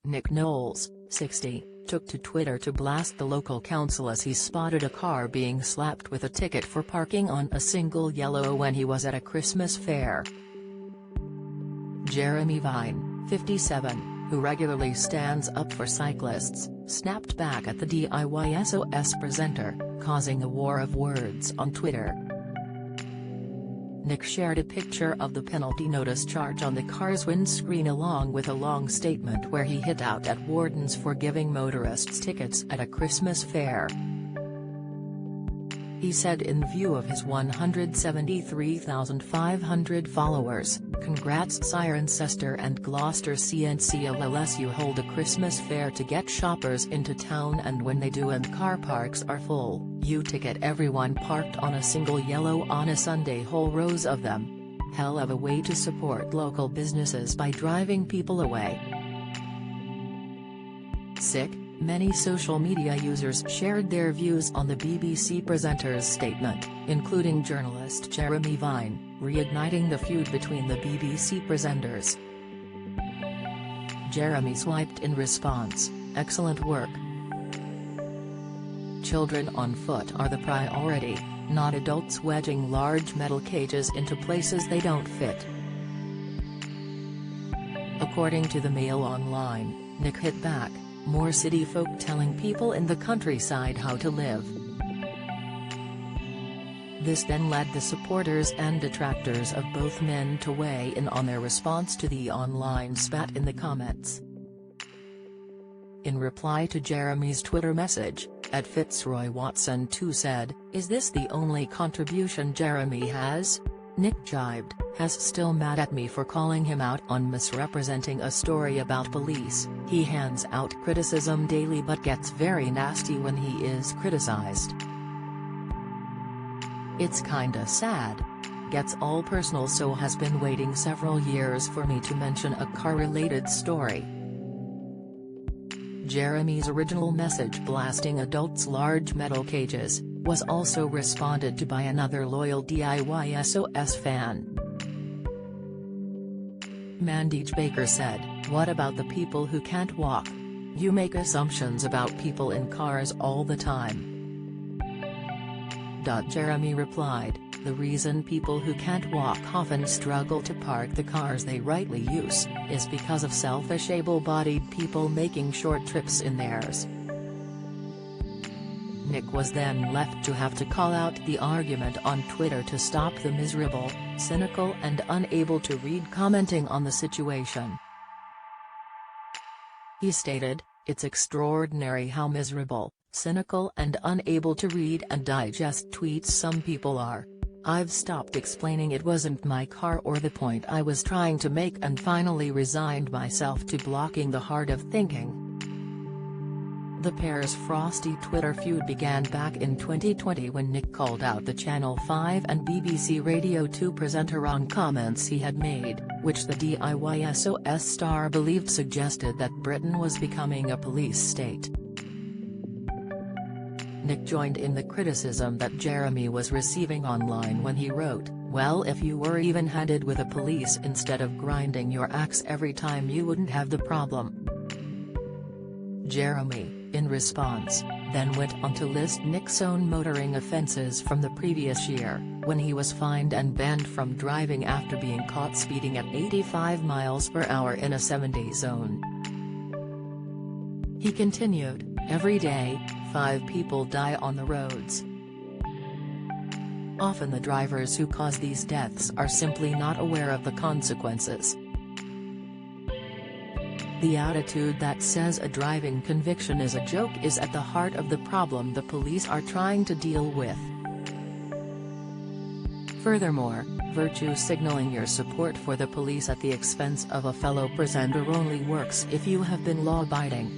Nick Knowles, 60, took to Twitter to blast the local council as he spotted a car being slapped with a ticket for parking on a single yellow when he was at a Christmas fair. Jeremy Vine, 57, who regularly stands up for cyclists, snapped back at the DIY presenter, causing a war of words on Twitter. Nick shared a picture of the penalty notice charge on the car's windscreen along with a long statement where he hit out at wardens for giving motorists tickets at a Christmas fair. He said in view of his 173,500 followers, "Congrats Cirencester and Gloucester CNCLLS, you hold a Christmas fair to get shoppers into town, and when they do and car parks are full, you ticket everyone parked on a single yellow on a Sunday, whole rows of them. Hell of a way to support local businesses by driving people away." Sick. Many social media users shared their views on the BBC presenter's statement, including journalist Jeremy Vine, reigniting the feud between the BBC presenters. Jeremy swiped in response, "Excellent work. Children on foot are the priority, not adults wedging large metal cages into places they don't fit." According to the Mail Online, Nick hit back, "More city folk telling people in the countryside how to live." This then led the supporters and detractors of both men to weigh in on their response to the online spat in the comments. In reply to Jeremy's Twitter message, @FitzroyWatson2 said, "Is this the only contribution Jeremy has?" Nick jibed, "Has still mad at me for calling him out on misrepresenting a story about police. He hands out criticism daily but gets very nasty when he is criticized. It's kinda sad. Gets all personal, so has been waiting several years for me to mention a car-related story." Jeremy's original message blasting adults' large metal cages was also responded to by another loyal DIY fan. Mandy Baker said, "What about the people who can't walk? You make assumptions about people in cars all the time." Jeremy replied, "The reason people who can't walk often struggle to park the cars they rightly use, is because of selfish able-bodied people making short trips in theirs." Nick was then left to have to call out the argument on Twitter to stop the miserable, cynical and unable to read commenting on the situation. He stated, "It's extraordinary how miserable, cynical and unable to read and digest tweets some people are. I've stopped explaining it wasn't my car or the point I was trying to make and finally resigned myself to blocking the heart of thinking." The pair's frosty Twitter feud began back in 2020 when Nick called out the Channel 5 and BBC Radio 2 presenter on comments he had made, which the DIY star believed suggested that Britain was becoming a police state. Nick joined in the criticism that Jeremy was receiving online when he wrote, "Well, if you were even-handed with the police instead of grinding your axe every time, you wouldn't have the problem." Jeremy, in response, then went on to list Nick's own motoring offences from the previous year, when he was fined and banned from driving after being caught speeding at 85 miles per hour in a 70 zone. He continued, "Every day, 5 people die on the roads. Often the drivers who cause these deaths are simply not aware of the consequences. The attitude that says a driving conviction is a joke is at the heart of the problem the police are trying to deal with. Furthermore, virtue signaling your support for the police at the expense of a fellow presenter only works if you have been law-abiding.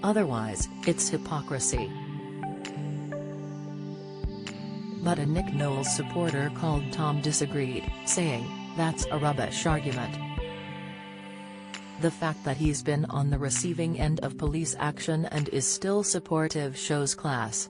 Otherwise, it's hypocrisy." But a Nick Knowles supporter called Tom disagreed, saying, "That's a rubbish argument. The fact that he's been on the receiving end of police action and is still supportive shows class."